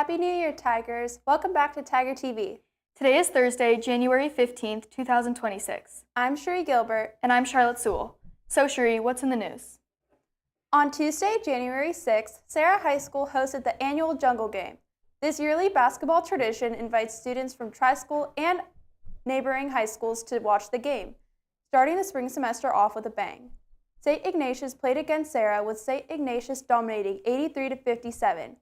Happy New Year, Tigers! Welcome back to Tiger TV. Today is Thursday, January 15th, 2026. I'm Sheree Gilbert. And I'm Charlotte Sewell. So, Sheree, what's in the news? On Tuesday, January 6th, Sarah High School hosted the annual Jungle Game. This yearly basketball tradition invites students from Tri-School and neighboring high schools to watch the game, starting the spring semester off with a bang. St. Ignatius played against Sarah, with St. Ignatius dominating 83-57.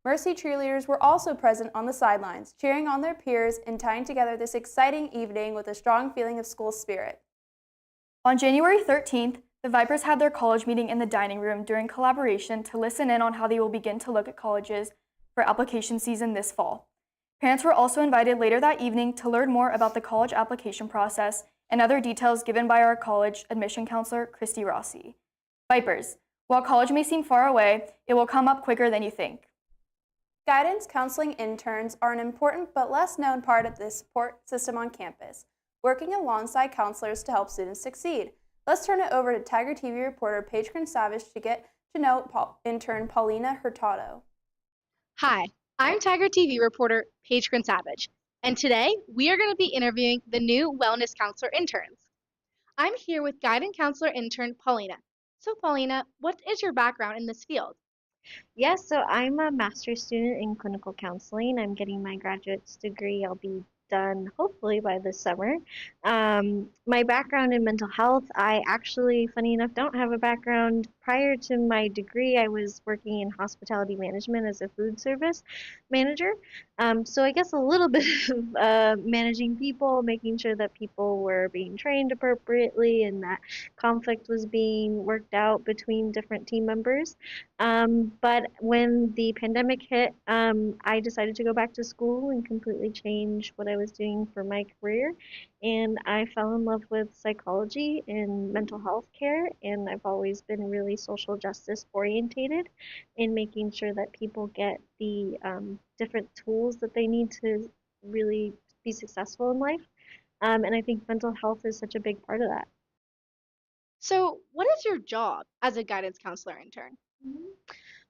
Mercy cheerleaders were also present on the sidelines, cheering on their peers and tying together this exciting evening with a strong feeling of school spirit. On January 13th, the Vipers had their college meeting in the dining room during collaboration to listen in on how they will begin to look at colleges for application season this fall. Parents were also invited later that evening to learn more about the college application process and other details given by our college admission counselor, Christy Rossi. Vipers, while college may seem far away, it will come up quicker than you think. Guidance counseling interns are an important but less known part of the support system on campus, working alongside counselors to help students succeed. Let's turn it over to Tiger TV reporter Paige Savage to get to know intern Paulina Hurtado. Hi, I'm Tiger TV reporter Paige Savage, and today we are going to be interviewing the new wellness counselor interns. I'm here with guidance counselor intern Paulina. So Paulina, what is your background in this field? Yes, so I'm a master's student in clinical counseling. I'm getting my graduate's degree. I'll be done hopefully by this summer. My background in mental health, I actually, funny enough, don't have a background. Prior to my degree, I was working in hospitality management as a food service manager. So I guess a little bit of managing people, making sure that people were being trained appropriately and that conflict was being worked out between different team members. But when the pandemic hit, I decided to go back to school and completely change what I was doing for my career. And I fell in love with psychology and mental health care, and I've always been really social justice orientated in making sure that people get the different tools that they need to really be successful in life. And I think mental health is such a big part of that. So what is your job as a guidance counselor intern?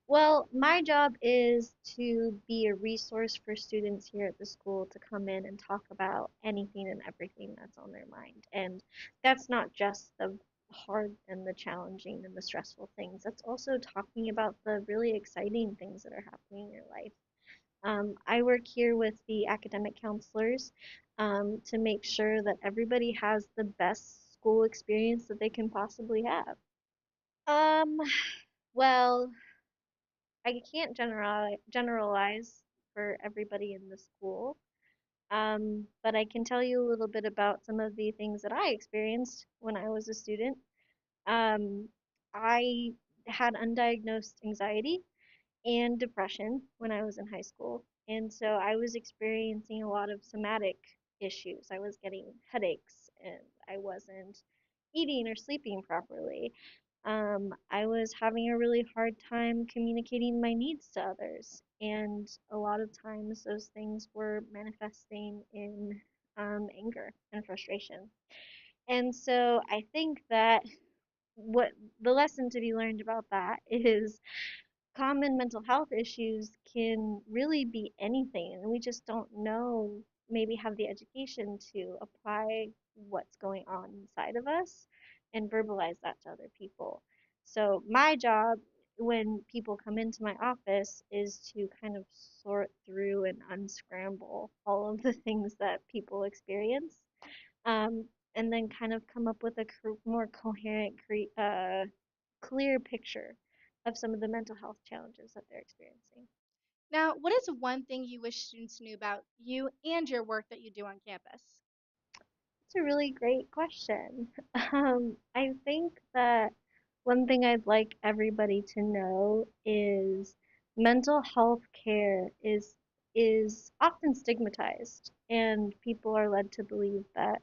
Well, my job is to be a resource for students here at the school to come in and talk about anything and everything that's on their mind. And that's not just the hard and the challenging and the stressful things. That's also talking about the really exciting things that are happening in your life. I work here with the academic counselors to make sure that everybody has the best school experience that they can possibly have. Um, well, I can't generalize for everybody in the school, but I can tell you a little bit about some of the things that I experienced when I was a student. Um, I had undiagnosed anxiety and depression when I was in high school, and so I was experiencing a lot of somatic issues. I was getting headaches, and I wasn't eating or sleeping properly. I was having a really hard time communicating my needs to others, and a lot of times those things were manifesting in anger and frustration. And so I think that what the lesson to be learned about that is common mental health issues can really be anything, and we just don't know, maybe have the education to apply what's going on inside of us and verbalize that to other people. So, my job when people come into my office is to kind of sort through and unscramble all of the things that people experience, um, and then kind of come up with a more coherent, clear picture of some of the mental health challenges that they're experiencing. Now, what is one thing you wish students knew about you and your work that you do on campus? It's a really great question. I think that one thing I'd like everybody to know is mental health care is often stigmatized, and people are led to believe that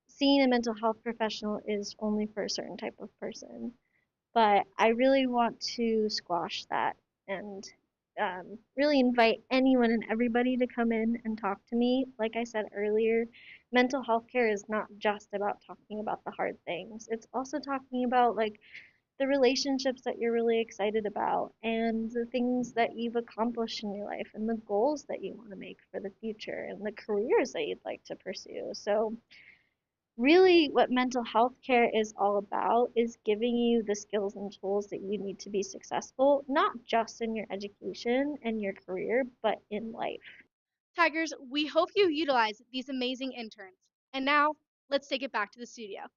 seeing a mental health professional is only for a certain type of person. But I really want to squash that and really invite anyone and everybody to come in and talk to me. Like I said earlier, mental health care is not just about talking about the hard things. It's also talking about like the relationships that you're really excited about, and the things that you've accomplished in your life, and the goals that you want to make for the future, and the careers that you'd like to pursue. So, really, what mental health care is all about is giving you the skills and tools that you need to be successful, not just in your education and your career, but in life. Tigers, we hope you utilize these amazing interns. And now, let's take it back to the studio.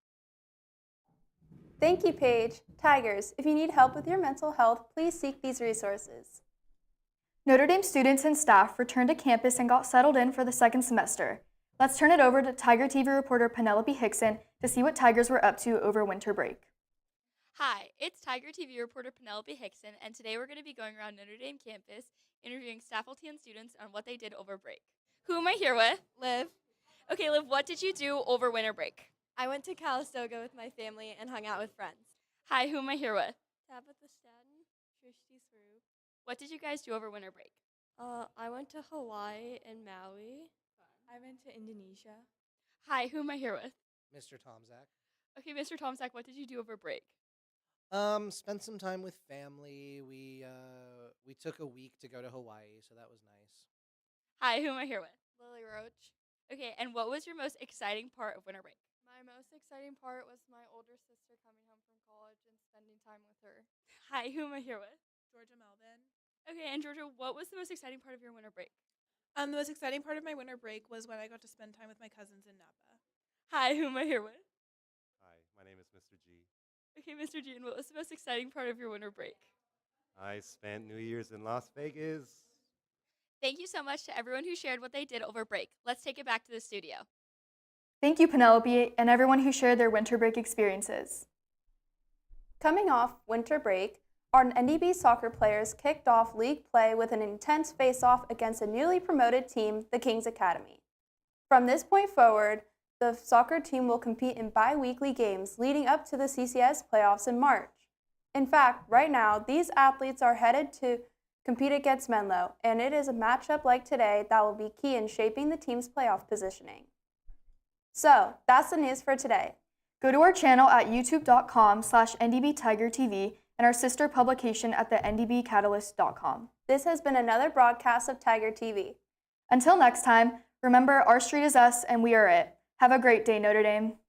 Thank you, Paige. Tigers, if you need help with your mental health, please seek these resources. Notre Dame students and staff returned to campus and got settled in for the second semester. Let's turn it over to Tiger TV reporter Penelope Hickson to see what Tigers were up to over winter break. Hi, it's Tiger TV reporter Penelope Hickson, and today we're going to be going around Notre Dame campus interviewing faculty and students on what they did over break. Who am I here with? Liv. Okay, Liv, what did you do over winter break? I went to Calistoga with my family and hung out with friends. Hi, who am I here with? Tabitha Staten, Trishti Swaroop. What did you guys do over winter break? I went to Hawaii and Maui. I went to Indonesia. Hi, who am I here with? Mr. Tomzak. Okay, Mr. Tomzak, what did you do over break? Spent some time with family. We took a week to go to Hawaii, so that was nice. Hi, who am I here with? Lily Roach. Okay, and what was your most exciting part of winter break? My most exciting part was my older sister coming home from college and spending time with her. Hi, who am I here with? Georgia Melvin. Okay, and Georgia, what was the most exciting part of your winter break? The most exciting part of my winter break was when I got to spend time with my cousins in Napa. Hi, who am I here with? Hi, my name is Mr. G. Okay, Mr. Jean, what was the most exciting part of your winter break? I spent New Year's in Las Vegas. Thank you so much to everyone who shared what they did over break. Let's take it back to the studio. Thank you, Penelope, and everyone who shared their winter break experiences. Coming off winter break, our NDB soccer players kicked off league play with an intense face-off against a newly promoted team, the Kings Academy. From this point forward, the soccer team will compete in bi-weekly games leading up to the CCS playoffs in March. In fact, right now, these athletes are headed to compete against Menlo, and it is a matchup like today that will be key in shaping the team's playoff positioning. So, that's the news for today. Go to our channel at youtube.com/ndbtigertv and our sister publication at the ndbcatalyst.com. This has been another broadcast of Tiger TV. Until next time, remember our street is us and we are it. Have a great day, Notre Dame.